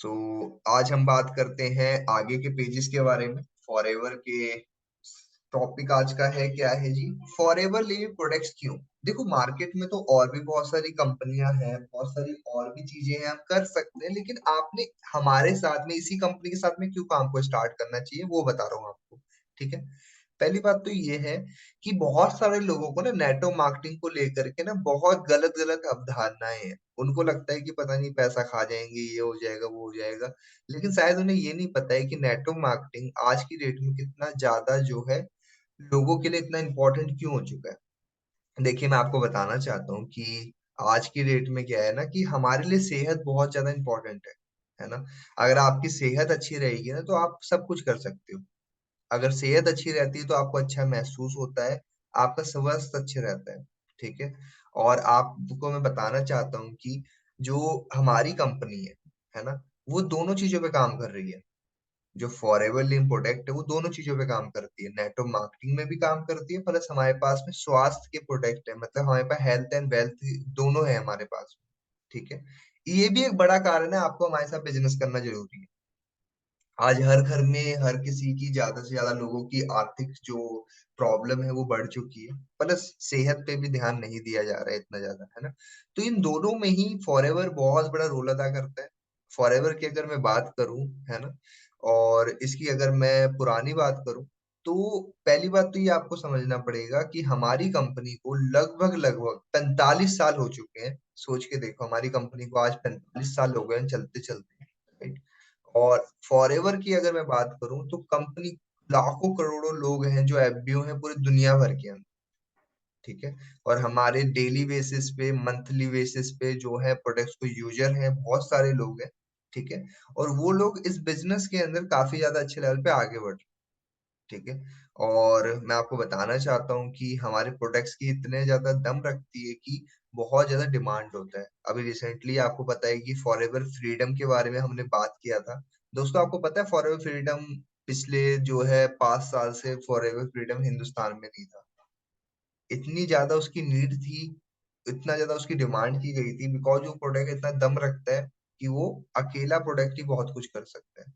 सो आज हम बात करते हैं आगे के पेजेस के बारे में। फॉरएवर के टॉपिक आज का है क्या है जी? फॉरएवर लिविंग प्रोडक्ट्स क्यों? देखो, मार्केट में तो और भी बहुत सारी कंपनियां हैं, बहुत सारी और भी चीजें हैं, हम कर सकते हैं, लेकिन आपने हमारे साथ में इसी कंपनी के साथ में क्यों काम को स्टार्ट करना चाहिए वो बता रहा हूँ आपको। ठीक है। पहली बात तो ये है कि बहुत सारे लोगों को ना नेटवर्क मार्केटिंग को लेकर के ना बहुत गलत गलत अवधारणाएं हैं। उनको लगता है कि पता नहीं पैसा खा जाएंगे, ये हो जाएगा, वो हो जाएगा। लेकिन शायद उन्हें ये नहीं पता है कि नेटवर्क मार्केटिंग आज की डेट में कितना ज्यादा जो है लोगों के लिए इतना इम्पोर्टेंट क्यों हो चुका है। देखिए, मैं आपको बताना चाहता हूँ कि आज की डेट में क्या है ना कि हमारे लिए सेहत बहुत ज्यादा इम्पोर्टेंट है ना। अगर आपकी सेहत अच्छी रहेगी ना तो आप सब कुछ कर सकते हो। अगर सेहत अच्छी रहती है तो आपको अच्छा महसूस होता है, आपका स्वास्थ्य अच्छे रहता है। ठीक है। और आपको मैं बताना चाहता हूँ कि जो हमारी कंपनी है ना, वो दोनों चीजों पे काम कर रही है। जो फॉरएवर लिव प्रोडक्ट है वो दोनों चीजों पे काम करती है, नेटवर्क मार्केटिंग में भी काम करती है, प्लस हमारे पास में स्वास्थ्य के प्रोडक्ट है, मतलब हमारे पास हेल्थ एंड वेल्थ दोनों है हमारे पास में। ठीक है। ये भी एक बड़ा कारण है आपको हमारे साथ बिजनेस करना जरूरी है। आज हर घर में हर किसी की ज्यादा से ज्यादा लोगों की आर्थिक जो प्रॉब्लम है वो बढ़ चुकी है, प्लस सेहत पे भी ध्यान नहीं दिया जा रहा है इतना ज्यादा, है ना। तो इन दोनों में ही फॉरएवर बहुत बड़ा रोल अदा करता है। फॉरएवर की अगर मैं बात करूं, है ना, और इसकी अगर मैं पुरानी बात करूं, तो पहली बात तो ये आपको समझना पड़ेगा कि हमारी कंपनी को लगभग लगभग 45 साल हो चुके हैं। सोच के देखो, हमारी कंपनी को आज 45 साल हो गए हैं चलते चलते। और फॉरएवर की अगर मैं बात करूं तो कंपनी लाखों करोड़ों लोग हैं जो एफबीओ हैं पूरी दुनिया भर के अंदर। ठीक है। और हमारे डेली बेसिस पे, मंथली बेसिस पे जो है प्रोडक्ट्स को यूजर हैं बहुत सारे लोग हैं। ठीक है। और वो लोग इस बिजनेस के अंदर काफी ज्यादा अच्छे लेवल पे आगे बढ़ रहे हैं। ठीक है। और मैं आपको बताना चाहता हूँ कि हमारे प्रोडक्ट्स की इतने ज्यादा दम रखती है कि बहुत ज्यादा डिमांड होता है। अभी रिसेंटली आपको पता है कि फॉरएवर फ्रीडम के बारे में हमने बात किया था। दोस्तों, आपको पता है फॉरएवर फ्रीडम पिछले जो है 5 साल से फॉरएवर फ्रीडम हिंदुस्तान में नहीं था। इतनी ज्यादा उसकी नीड थी, इतना ज्यादा उसकी डिमांड की गई थी, बिकॉज वो प्रोडक्ट इतना दम रखता है कि वो अकेला प्रोडक्ट ही बहुत कुछ कर सकता है।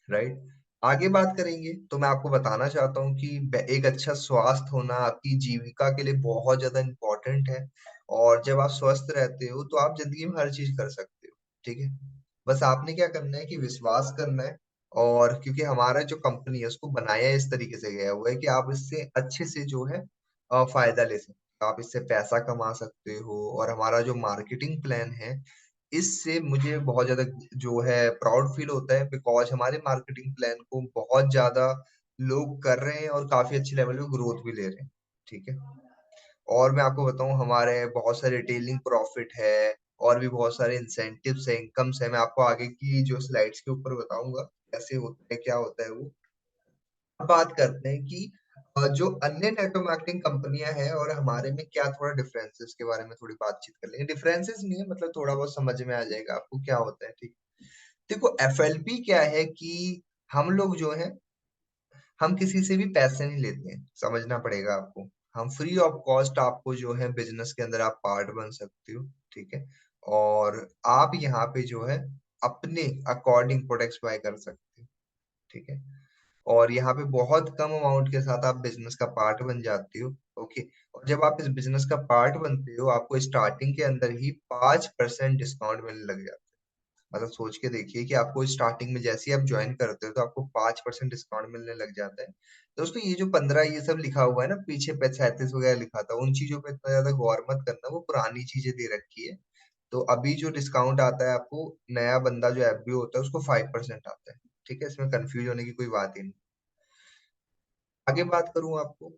राइट। आगे बात करेंगे तो मैं आपको बताना चाहता हूँ कि एक अच्छा स्वास्थ्य होना आपकी जीविका के लिए बहुत ज्यादा इंपॉर्टेंट है। और जब आप स्वस्थ रहते हो तो आप जिंदगी में हर चीज कर सकते हो। ठीक है। बस आपने क्या करना है कि विश्वास करना है। और क्योंकि हमारा जो कंपनी है उसको बनाया इस तरीके से गया हुआ है कि आप इससे अच्छे से जो है फायदा ले सकते हो, आप इससे पैसा कमा सकते हो। और हमारा जो मार्केटिंग प्लान है, इससे मुझे बहुत ज्यादा जो है प्राउड फील होता है, बिकॉज हमारे मार्केटिंग प्लान को बहुत ज्यादा लोग कर रहे हैं और काफी अच्छे लेवल पे ग्रोथ भी ले रहे हैं। ठीक है। और मैं आपको बताऊं, हमारे बहुत सारे रिटेलिंग प्रॉफिट है और भी बहुत सारे इंसेंटिव्स है, इनकम्स है। मैं आपको आगे की जो स्लाइड्स के ऊपर बताऊंगा कैसे होता है, क्या होता है वो। अब बात करते हैं कि जो अन्य नेटवर्क मार्केटिंग कंपनियां हैं और हमारे में क्या थोड़ा डिफरेंसेस के बारे में थोड़ी बातचीत कर लेंगे। डिफरेंसेस नहीं है, मतलब थोड़ा बहुत समझ में आ जाएगा आपको क्या होता है। ठीक। देखो, एफएलपी क्या है कि हम लोग जो है, हम किसी से भी पैसे नहीं लेते हैं, समझना पड़ेगा आपको। हम फ्री ऑफ कॉस्ट आपको जो है बिजनेस के अंदर आप पार्ट बन सकते हो। ठीक है। और आप यहाँ पे जो है अपने अकॉर्डिंग प्रोडक्ट्स बाय कर सकते हो। ठीक है। और यहाँ पे बहुत कम अमाउंट के साथ आप बिजनेस का पार्ट बन जाते हो। ओके। और जब आप इस बिजनेस का पार्ट बनते हो आपको स्टार्टिंग के अंदर ही 5% डिस्काउंट मिलने लग जाता है। मतलब सोच के देखिए कि आपको स्टार्टिंग में जैसे ही आप ज्वाइन करते हो तो आपको 5% डिस्काउंट मिलने लग जाता है। दोस्तों, ये जो 15 ये सब लिखा हुआ है ना, पीछे पे 37 वगैरह लिखा था, उन चीजों पे इतना ज्यादा गौर मत करना, वो पुरानी चीजें दे रखी है। तो अभी जो डिस्काउंट आता है आपको, नया बंदा जो एफबीओ होता है उसको 5% आता है। ठीक है। इसमें कंफ्यूज होने की कोई बात ही नहीं। आगे बात करूं आपको,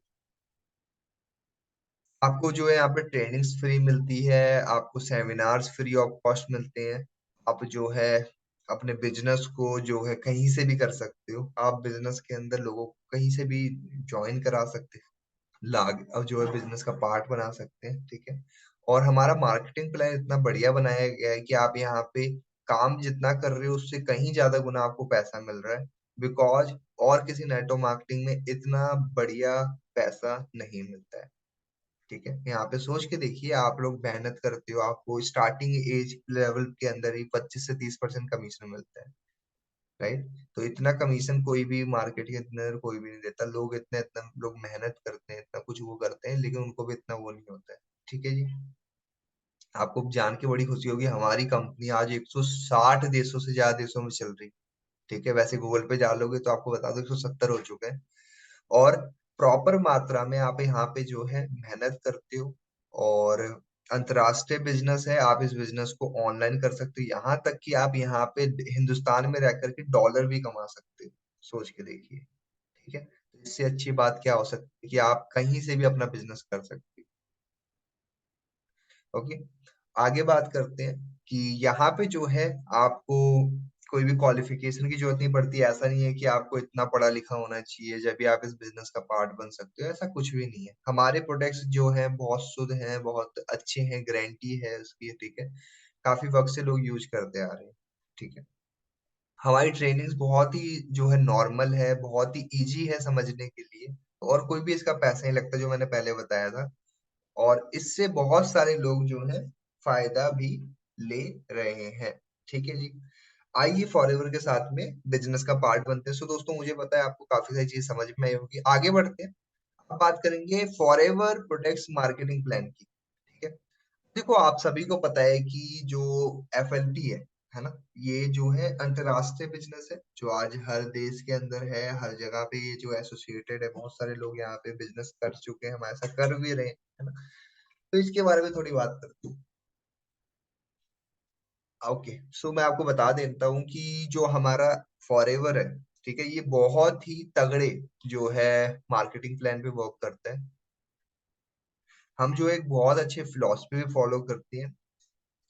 आपको जो है यहाँ पे ट्रेनिंग्स फ्री मिलती है, आपको सेमिनार्स फ्री ऑफ कॉस्ट मिलते हैं। आप जो है अपने बिजनेस को जो है कहीं से भी कर सकते हो, आप बिजनेस के अंदर लोगों को कहीं से भी ज्वाइन करा सकते हैं, लाग अब जो है बिजनेस का पार्ट बना सकते हैं। ठीक है। और हमारा मार्केटिंग प्लान इतना बढ़िया बनाया गया है कि आप यहाँ पे काम जितना कर रहे हो उससे कहीं ज्यादा गुना आपको पैसा मिल रहा है, बिकॉज और किसी नेटवर्क मार्केटिंग में इतना बढ़िया पैसा नहीं मिलता है। ठीक है, यहाँ पे सोच के देखिए, आप लोग मेहनत करते हो, आपको स्टार्टिंग एज लेवल के अंदर ही 25 से 30% कमीशन मिलता है, राइट? तो इतना कमीशन कोई भी मार्केट के अंदर कोई भी नहीं देता। लोग इतना इतना लोग मेहनत करते हैं, इतना कुछ वो करते हैं, लेकिन उनको भी इतना वो नहीं होता है। ठीक है जी। आपको जान के बड़ी खुशी होगी, हमारी कंपनी आज 160 देशों से ज्यादा देशों में चल रही है। ठीक है, वैसे गूगल पे जा लोगे तो आपको बता दो 170 हो चुके हैं। और प्रॉपर मात्रा में आप यहाँ पे जो है मेहनत करते हो, और अंतरराष्ट्रीय बिजनेस है, आप इस बिजनेस को ऑनलाइन कर सकते हो, यहाँ तक कि आप यहाँ पे हिंदुस्तान में रह करके डॉलर भी कमा सकते हो। सोच के देखिए। ठीक है, तो इससे अच्छी बात क्या हो सकती है कि आप कहीं से भी अपना बिजनेस कर सकते हो। ओके, आगे बात करते हैं कि यहाँ पे जो है आपको कोई भी क्वालिफिकेशन की जरूरत नहीं पड़ती। ऐसा नहीं है कि आपको इतना पढ़ा लिखा होना चाहिए जब भी आप इस बिजनेस का पार्ट बन सकते हो, ऐसा कुछ भी नहीं है। हमारे प्रोडक्ट्स जो है बहुत शुद्ध हैं, बहुत अच्छे हैं, गारंटी है उसकी। ठीक है, काफी वक्त से लोग यूज करते आ रहे हैं। ठीक है, हमारी ट्रेनिंग्स बहुत ही जो है नॉर्मल है, बहुत ही इजी है समझने के लिए, और कोई भी इसका पैसा नहीं लगता, जो मैंने पहले बताया था। और इससे बहुत सारे लोग जो है फायदा भी ले रहे हैं। ठीक है जी। आइए फॉरएवर के साथ में बिजनेस का पार्ट बनते हैं। सो दोस्तों, मुझे पता है आपको काफी सारी चीज समझ में आई होगी। आगे बढ़ते हैं, अब बात करेंगे फॉरएवर प्रोडक्ट्स मार्केटिंग प्लान की। ठीक है, देखो आप सभी को पता है कि जो एफएलटी है ना, ये जो है अंतरराष्ट्रीय बिजनेस है, जो आज हर देश के अंदर है, हर जगह पे ये जो एसोसिएटेड है, बहुत सारे लोग यहाँ पे बिजनेस कर चुके हैं, हमारे साथ कर भी रहे हैं, है ना। तो इसके बारे में थोड़ी बात करते हैं। ओके, सो मैं आपको बता देता हूँ कि जो हमारा फॉरएवर है, ठीक है, ये बहुत ही तगड़े जो है मार्केटिंग प्लान पे वर्क करता है। हम जो एक बहुत अच्छे फिलोसफी फॉलो करते हैं।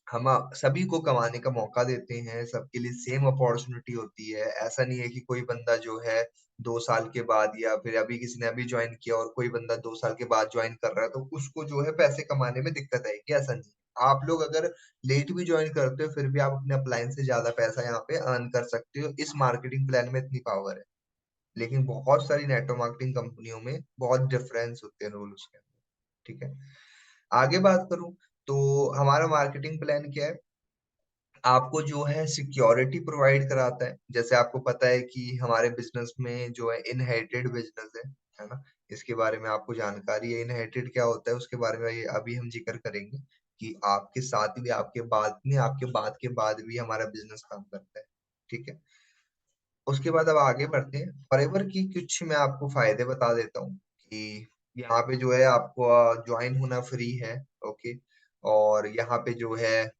हम सभी को कमाने का मौका देते हैं, सबके लिए सेम अपॉर्चुनिटी होती है। ऐसा नहीं है कि कोई बंदा जो है 2 साल के बाद, या फिर अभी किसी ने अभी ज्वाइन किया और कोई बंदा 2 साल के बाद ज्वाइन कर रहा है तो उसको जो है पैसे कमाने में दिक्कत आएगी, ऐसा नहीं है। आप लोग अगर लेट भी ज्वाइन करते हो फिर भी आप अपने अपलाइन से ज्यादा पैसा यहाँ पे अर्न कर सकते हो। इस मार्केटिंग प्लान में इतनी पावर है। लेकिन बहुत सारी नेटवर्क मार्केटिंग कंपनियों में बहुत डिफरेंस होते हैं रूल्स के अंदर। ठीक है, आगे बात करूं तो हमारा मार्केटिंग प्लान क्या है, आपको जो है सिक्योरिटी प्रोवाइड कराता है। जैसे आपको पता है कि हमारे बिजनेस में जो है इनहेरिटेड बिजनेस है ना, इसके बारे में आपको जानकारी है। इनहेरिटेड क्या होता है उसके बारे में ये अभी हम जिक्र करेंगे, कि आपके साथ भी, आपके बाद के बाद भी हमारा बिजनेस काम करता है। ठीक है, उसके बाद अब आगे बढ़ते हैं। फॉरएवर की कुछ मैं आपको फायदे बता देता हूँ कि यहाँ पे जो है आपको ज्वाइन होना फ्री है। ओके, और यहाँ पे जो है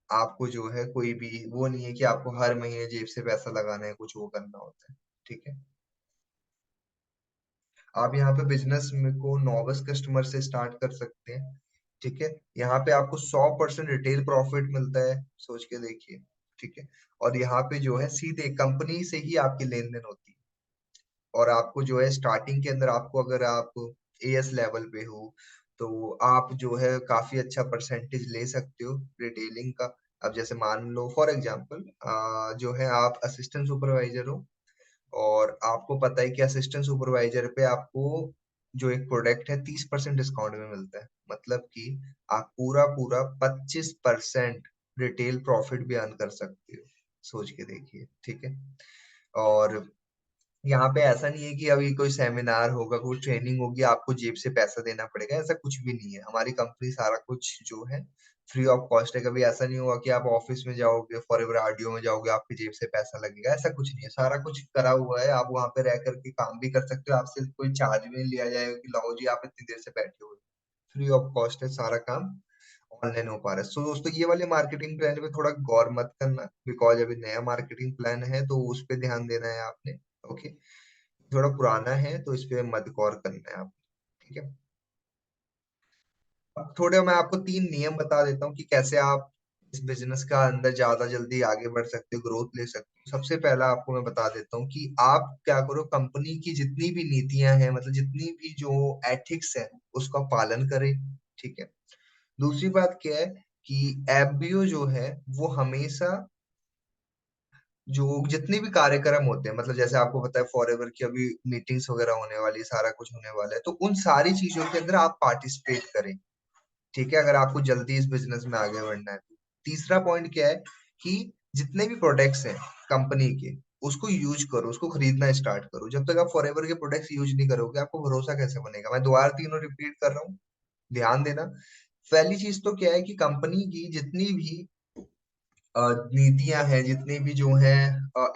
आपको जो है कोई भी वो नहीं है कि आपको हर महीने जेब से पैसा लगाना है, कुछ वो करना होता है। ठीक है, आप यहाँ पे बिजनेस में को नॉविस कस्टमर से स्टार्ट कर सकते हैं। ठीक है, यहाँ पे आपको 100% रिटेल प्रॉफिट मिलता है, सोच के देखिए। ठीक है, और यहाँ पे जो है सीधे कंपनी से ही आपकी लेन देन होती है। और आपको जो है स्टार्टिंग के अंदर, आपको अगर आप एएस लेवल पे हो तो आप जो है काफी अच्छा परसेंटेज ले सकते हो रिटेलिंग का। अब जैसे मान लो फॉर एग्जांपल, जो है आप असिस्टेंट सुपरवाइजर हो, और आपको पता है कि असिस्टेंट सुपरवाइजर पे आपको जो एक प्रोडक्ट है 30% डिस्काउंट में मिलता है। मतलब कि आप पूरा पूरा 25% रिटेल प्रॉफिट भी अर्न कर सकते हो। सोच के देखिए। ठीक है, और यहाँ पे ऐसा नहीं है कि अभी कोई सेमिनार होगा, कोई ट्रेनिंग होगी, आपको जेब से पैसा देना पड़ेगा, ऐसा कुछ भी नहीं है। हमारी कंपनी सारा कुछ जो है फ्री ऑफ कॉस्ट है। कभी ऐसा नहीं होगा कि आप ऑफिस में जाओगे, फॉरएवर आरडीओ में जाओगे, आपकी जेब से पैसा लगेगा, ऐसा कुछ नहीं है। सारा कुछ करा हुआ है, आप वहां पे रह करके काम भी कर सकते हो, आपसे कोई चार्ज भी नहीं लिया जाएगा कि लाओ जी आप इतनी देर से बैठे हुए। फ्री ऑफ कॉस्ट है, सारा काम ऑनलाइन हो पा रहा है। सो दोस्तों, ये वाले मार्केटिंग प्लान पे थोड़ा गौर मत करना, बिकॉज अभी नया मार्केटिंग प्लान है तो उस पे ध्यान देना है आपने। ओके, थोड़ा पुराना है तो इस पे मत गौर करना है आप। ठीक है, अब थोड़े मैं आपको 3 नियम बता देता हूँ कि कैसे आप इस बिजनेस का अंदर ज्यादा जल्दी आगे बढ़ सकते हो, ग्रोथ ले सकते हो। सबसे पहला आपको मैं बता देता हूँ कि आप क्या करो, कंपनी की जितनी भी नीतियां हैं, मतलब जितनी भी जो एथिक्स है, उसका पालन करें। ठीक है, दूसरी बात क्या है कि एफबीओ जो है वो हमेशा जो जितने भी कार्यक्रम होते हैं, मतलब जैसे आपको पता है फॉरएवर की अभी मीटिंग्स वगैरह होने वाली है, सारा कुछ होने वाला है, तो उन सारी चीजों के अंदर आप पार्टिसिपेट करें। ठीक है, अगर आपको जल्दी इस बिजनेस में आगे बढ़ना है तो। तीसरा पॉइंट क्या है कि जितने भी प्रोडक्ट्स हैं कंपनी के, उसको यूज करो, उसको खरीदना स्टार्ट करो। जब तक आप फॉरएवर के प्रोडक्ट्स यूज नहीं करोगे, आपको भरोसा कैसे बनेगा? मैं दोबारा तीनों रिपीट कर रहा हूँ, ध्यान देना। पहली चीज तो क्या है कि कंपनी की जितनी भी नीतियां हैं, जितनी भी जो है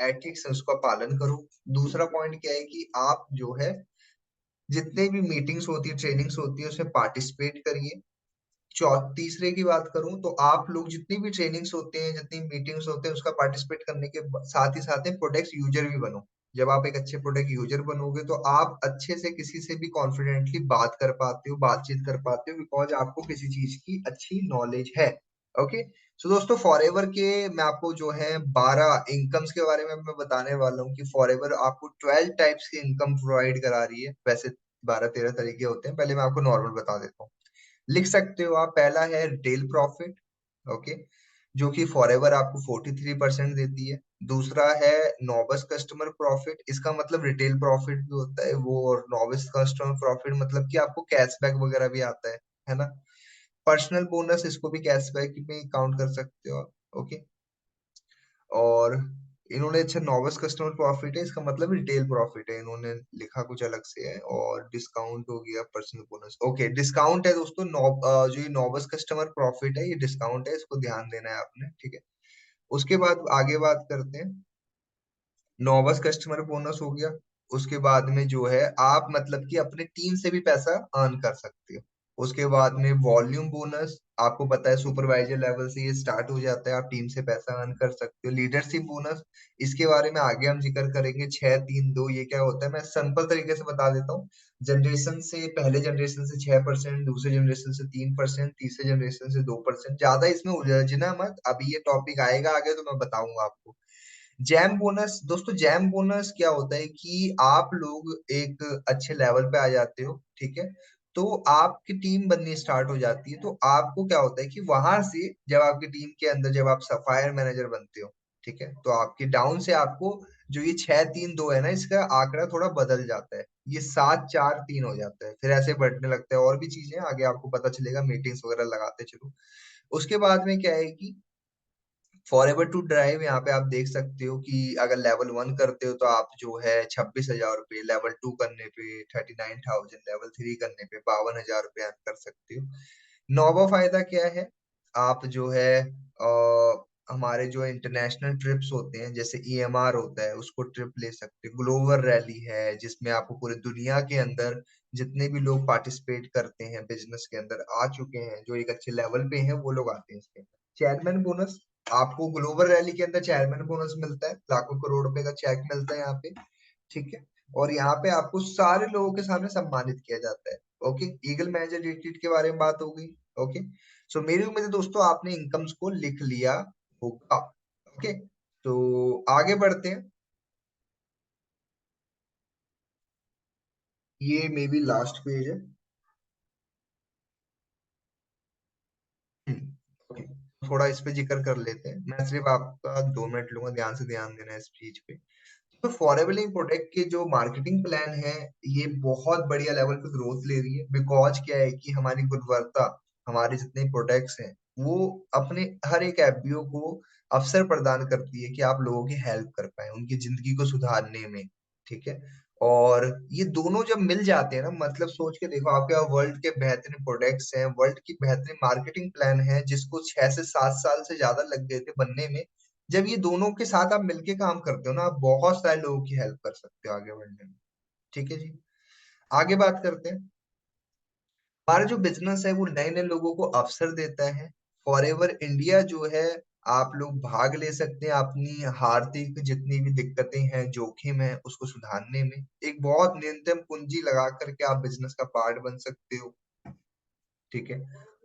एथिक्स है, उसका पालन करो। दूसरा पॉइंट क्या है कि आप जो है जितने भी मीटिंग्स होती है, ट्रेनिंग्स होती है, उसमें पार्टिसिपेट करिए। तीसरे की बात करूं तो आप लोग जितनी भी ट्रेनिंग्स होते हैं, जितनी मीटिंग्स होते हैं, उसका पार्टिसिपेट करने के साथ ही साथ में प्रोडक्ट यूजर भी बनो। जब आप एक अच्छे प्रोडक्ट यूजर बनोगे तो आप अच्छे से किसी से भी कॉन्फिडेंटली बात कर पाते हो, बातचीत कर पाते हो, बिकॉज आपको किसी चीज की अच्छी नॉलेज है। ओके। सो दोस्तों, फॉरएवर के मैं आपको जो है 12 इनकम्स के बारे में मैं बताने वाला हूँ कि फॉरएवर आपको 12 टाइप्स की इनकम प्रोवाइड करा रही है। वैसे 12-13 तरीके होते हैं, पहले मैं आपको नॉर्मल बता देता हूँ। लिख सकते हो आप। पहला है रिटेल प्रॉफिट, ओके, जो कि फॉरएवर आपको 43% देती है। दूसरा है नॉविस कस्टमर प्रॉफिट, इसका मतलब रिटेल प्रॉफिट भी होता है वो, और नॉविस कस्टमर प्रॉफिट मतलब कि आपको कैशबैक वगैरह भी आता है ना। पर्सनल बोनस, इसको भी कैशबैक में काउंट कर सकते हो आप, ओके। और इन्होंने अच्छा नॉविस कस्टमर प्रॉफिट है, इसका मतलब रिटेल प्रॉफिट है, इन्होंने लिखा कुछ अलग से है। और डिस्काउंट हो गया पर्सनल बोनस, ओके। डिस्काउंट है दोस्तों, जो ये नॉविस कस्टमर प्रॉफिट है, ये डिस्काउंट है, इसको ध्यान देना है आपने, ठीक है। उसके बाद आगे बात करते हैं। नॉविस कस्टमर बोनस हो गया। उसके बाद में जो है आप मतलब कि अपने टीम से भी पैसा अर्न कर सकते हो। उसके बाद में वॉल्यूम बोनस, आपको पता है सुपरवाइजर लेवल से ये स्टार्ट हो जाता है, आप टीम से पैसा अर्न कर सकते हो। लीडरशिप बोनस, इसके बारे में आगे हम जिक्र करेंगे। 6-3-2 ये क्या होता है, मैं सिंपल तरीके से बता देता हूँ। जनरेशन से, पहले जनरेशन से 6%, दूसरे जनरेशन से 3%, तीसरे जनरेशन से 2%। ज्यादा इसमें उलझना मत, अभी ये टॉपिक आएगा आगे तो मैं बताऊंगा आपको। जैम बोनस, दोस्तों जैम बोनस क्या होता है कि आप लोग एक अच्छे लेवल पे आ जाते हो, ठीक है, तो आपकी टीम बननी स्टार्ट हो जाती है। तो आपको क्या होता है कि वहां से जब आपकी टीम के अंदर जब आप सफायर मैनेजर बनते हो, ठीक है, तो आपके डाउन से आपको जो ये 6-3-2 है ना, इसका आंकड़ा थोड़ा बदल जाता है, ये 7-4-3 हो जाता है, फिर ऐसे बढ़ने लगता है। और भी चीजें आगे आपको पता चलेगा, मीटिंग्स वगैरह लगाते चलो। उसके बाद में क्या है कि फॉरएवर टू ड्राइव, यहाँ पे आप देख सकते हो कि अगर लेवल 1 करते हो तो आप जो है 26,000 रुपये, लेवल 2 करने पे 39,000, लेवल 3 करने पे 52,000 रुपये अर्न कर सकते हो। नौवा फायदा क्या है, आप जो है हमारे जो इंटरनेशनल ट्रिप्स होते हैं, जैसे ईएमआर होता है, उसको ट्रिप ले सकते हो। ग्लोबल रैली है, जिसमें आपको पूरे दुनिया के अंदर जितने भी लोग पार्टिसिपेट करते हैं बिजनेस के अंदर आ चुके हैं, जो एक अच्छे लेवल पे हैं, वो लोग आते हैं इसके अंदर। चेयरमैन बोनस, आपको ग्लोबल रैली के अंदर चेयरमैन बोनस मिलता है, लाखों करोड़ रुपए का चेक मिलता है यहाँ पे, ठीक है। और यहाँ पे आपको सारे लोगों के सामने सम्मानित किया जाता है, ओके। ईगल मैनेजर रिट्रीट के बारे में बात हो गई, ओके। सो मेरी उम्मीद है दोस्तों आपने इनकम्स को लिख लिया होगा, ओके। तो आगे बढ़ते हैं। ये मे बी लास्ट पेज है। ओके, थोड़ा इस पे जिक्र कर लेते हैं, मैं सिर्फ आपका 2 मिनट लूंगा, ध्यान से ध्यान देना इस चीज पे। तो फॉरेवर प्रोडक्ट के जो मार्केटिंग प्लान है, ये बहुत बढ़िया लेवल पे ग्रोथ ले रही है। बिकॉज क्या है कि हमारी गुणवत्ता, हमारे जितने प्रोडक्ट्स हैं, वो अपने हर एक एफबीओ को अवसर प्रदान करती है कि आप लोगों की हेल्प कर पाए, उनकी जिंदगी को सुधारने में, ठीक है। और ये दोनों जब मिल जाते हैं ना, मतलब सोच के देखो, आपके यहाँ वर्ल्ड के बेहतरीन प्रोडक्ट्स हैं, वर्ल्ड की बेहतरीन मार्केटिंग प्लान है, जिसको 6 से 7 साल से ज्यादा लग गए थे बनने में। जब ये दोनों के साथ आप मिलके काम करते हो ना, आप बहुत सारे लोगों की हेल्प कर सकते हो आगे बढ़ने में, ठीक है जी। आगे बात करते हैं। हमारा जो बिजनेस है वो नए नए लोगों को अवसर देता है। फॉरएवर इंडिया जो है, आप लोग भाग ले सकते हैं अपनी आर्थिक जितनी भी दिक्कतें हैं, जोखिम है, उसको सुधारने में। एक बहुत न्यूनतम पूंजी लगा करके आप बिजनेस का पार्ट बन सकते हो, ठीक है।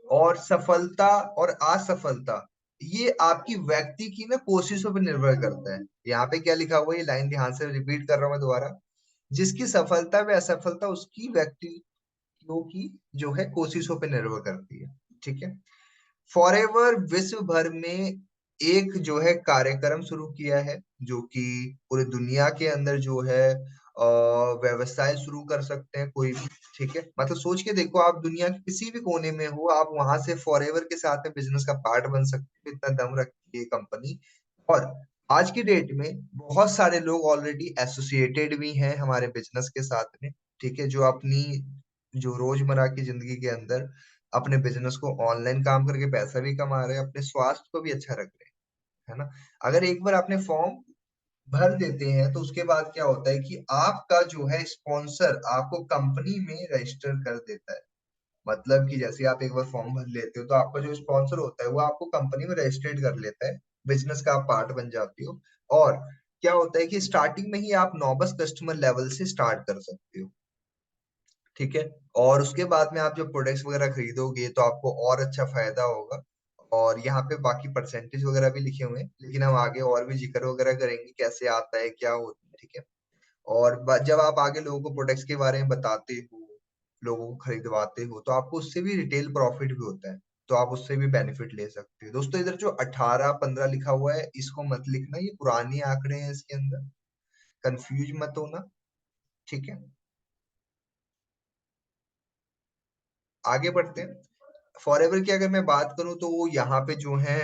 और सफलता और असफलता, ये आपकी व्यक्ति की ना कोशिशों पर निर्भर करता है। यहाँ पे क्या लिखा हुआ है, ये लाइन ध्यान से रिपीट कर रहा हूं मैं दोबारा। जिसकी सफलता व असफलता उसकी व्यक्तियों की जो है कोशिशों पर निर्भर करती है, ठीक है। फॉरएवर विश्व भर में एक जो है कार्यक्रम शुरू किया है, जो कि पूरे दुनिया के अंदर जो है व्यवसाय शुरू कर सकते हैं कोई भी। ठीक है, मतलब सोच के देखो, आप दुनिया के किसी भी कोने में हो, आप वहां से फॉरएवर के साथ में बिजनेस का पार्ट बन सकते हो, इतना दम रखती है कंपनी। और आज की डेट में बहुत सारे लोग ऑलरेडी एसोसिएटेड भी हैं हमारे बिजनेस के साथ में। ठीक है, जो अपनी जो रोजमर्रा की जिंदगी के अंदर अपने बिजनेस को ऑनलाइन काम करके पैसा भी कमा रहे हैं, अपने स्वास्थ्य को भी अच्छा रख रहे हैं, है ना। अगर एक बार आपने फॉर्म भर देते हैं तो उसके बाद क्या होता है कि आपका जो है स्पॉन्सर आपको कंपनी में रजिस्टर कर देता है। मतलब कि जैसे आप एक बार फॉर्म भर लेते हो तो आपका जो स्पॉन्सर होता है वो आपको कंपनी में रजिस्टर्ड कर लेता है, बिजनेस का आप पार्ट बन जाते हो। और क्या होता है कि स्टार्टिंग में ही आप नॉबस कस्टमर लेवल से स्टार्ट कर सकते हो। ठीक है, और उसके बाद में आप जब प्रोडक्ट्स वगैरह खरीदोगे तो आपको और अच्छा फायदा होगा। और यहाँ पे बाकी परसेंटेज वगैरह भी लिखे हुए हैं, लेकिन हम आगे और भी जिक्र वगैरह करेंगे कैसे आता है क्या होता है। ठीक है, और जब आप आगे लोगों को प्रोडक्ट्स के बारे में बताते हो, लोगों को खरीदवाते हो, तो आपको उससे भी रिटेल प्रॉफिट भी होता है, तो आप उससे भी बेनिफिट ले सकते हो। दोस्तों, इधर जो 18-15 लिखा हुआ है इसको मत लिखना, ये पुराने आंकड़े हैं, इसके अंदर कंफ्यूज मत होना। ठीक है, आगे बढ़ते हैं। फॉरएवर की अगर मैं बात करूं तो वो यहाँ पे जो है,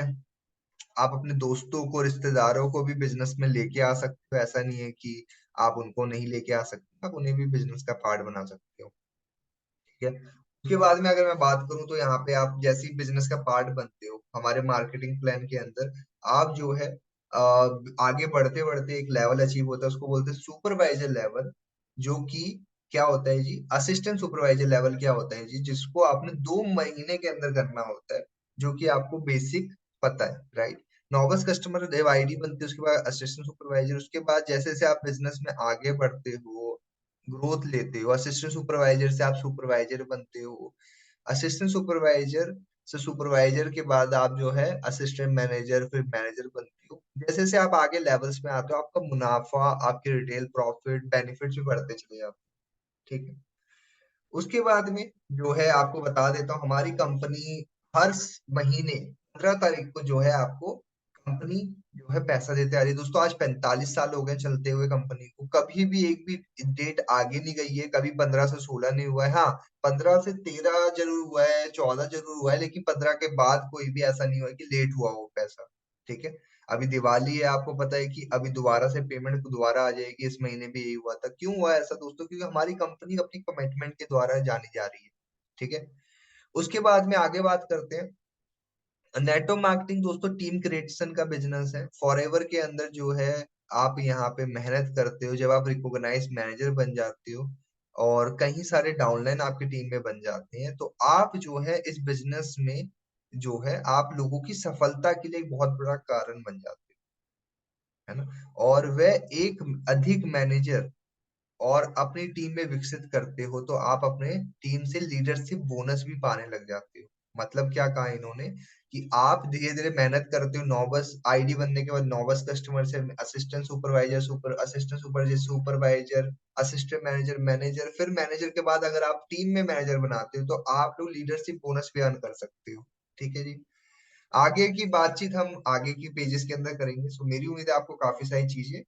आप अपने दोस्तों को, रिश्तेदारों को भी बिजनेस में लेके आ सकते हो। ऐसा नहीं है कि आप उनको नहीं लेके आ सकते, आप उन्हें भी बिजनेस का पार्ट बना सकते हो। ठीक है, उसके बाद में अगर मैं बात करूं तो यहाँ पे आप जैसे ही बिजनेस का पार्ट बनते हो हमारे मार्केटिंग प्लान के अंदर, आप जो है आगे बढ़ते बढ़ते एक लेवल अचीव होता है, उसको बोलते हैं सुपरवाइजर लेवल। जो कि क्या होता है जी, असिस्टेंट सुपरवाइजर लेवल क्या होता है जी, जिसको आपने 2 महीने के अंदर करना होता है, जो कि आपको बेसिक पता है, राइट। नॉविस कस्टमर जब आईडी बनती है, उसके बाद असिस्टेंट सुपरवाइजर, उसके बाद जैसे जैसे आप बिजनेस में आगे बढ़ते हो, ग्रोथ लेते हो, असिस्टेंट सुपरवाइजर से आप सुपरवाइजर बनते हो, असिस्टेंट सुपरवाइजर से सुपरवाइजर के बाद आप जो है असिस्टेंट मैनेजर, फिर मैनेजर बनते हो। जैसे जैसे आप आगे लेवल्स में आते हो, आपका मुनाफा, आपके रिटेल प्रॉफिट, बेनिफिट्स भी बढ़ते चले जाते हैं। ठीक है, उसके बाद में जो है आपको बता देता हूँ, हमारी कंपनी हर महीने 15 तारीख को जो है आपको कंपनी जो है पैसा देते आ रही है। दोस्तों, आज 45 साल हो गए चलते हुए कंपनी को, कभी भी एक भी डेट आगे नहीं गई है, कभी 15 से 16 नहीं हुआ है। हाँ, 15 से 13 जरूर हुआ है, 14 जरूर हुआ है, लेकिन 15 के बाद कोई भी ऐसा नहीं हुआ कि लेट हुआ वो पैसा। ठीक है, अभी दिवाली है, आपको पता है कि अभी दोबारा से पेमेंट दोबारा आ जाएगी, इस महीने भी यही हुआ था। क्यों हुआ ऐसा दोस्तों? क्योंकि हमारी कंपनी अपनी कमिटमेंट के द्वारा जानी जा रही है। ठीक है, उसके बाद में आगे बात करते हैं। नेटो मार्केटिंग दोस्तों टीम क्रिएशन का बिजनेस है। फॉरएवर के अंदर जो है, आप यहाँ पे मेहनत करते हो, जब आप रिकॉग्नाइज मैनेजर बन जाते हो और कई सारे डाउनलाइन आपकी टीम में बन जाते हैं, तो आप जो है इस बिजनेस में जो है आप लोगों की सफलता के लिए एक बहुत बड़ा कारण बन जाते हो, है ना। और वह एक अधिक मैनेजर और अपनी टीम में विकसित करते हो, तो आप अपने टीम से लीडरशिप बोनस भी पाने लग जाते हो। मतलब क्या कहा इन्होंने, कि आप धीरे धीरे मेहनत करते हो, नौबस आईडी बनने के बाद नौबस कस्टमर से assistant supervisor, assistant supervisor, supervisor, assistant manager, manager, फिर मैनेजर के बाद अगर आप टीम में मैनेजर बनाते हो तो आप लोग लीडरशिप बोनस भी अर्न कर सकते हो। ठीक है जी, आगे की बातचीत हम आगे की पेजेस के अंदर करेंगे। सो मेरी उम्मीद है आपको काफी सारी चीजें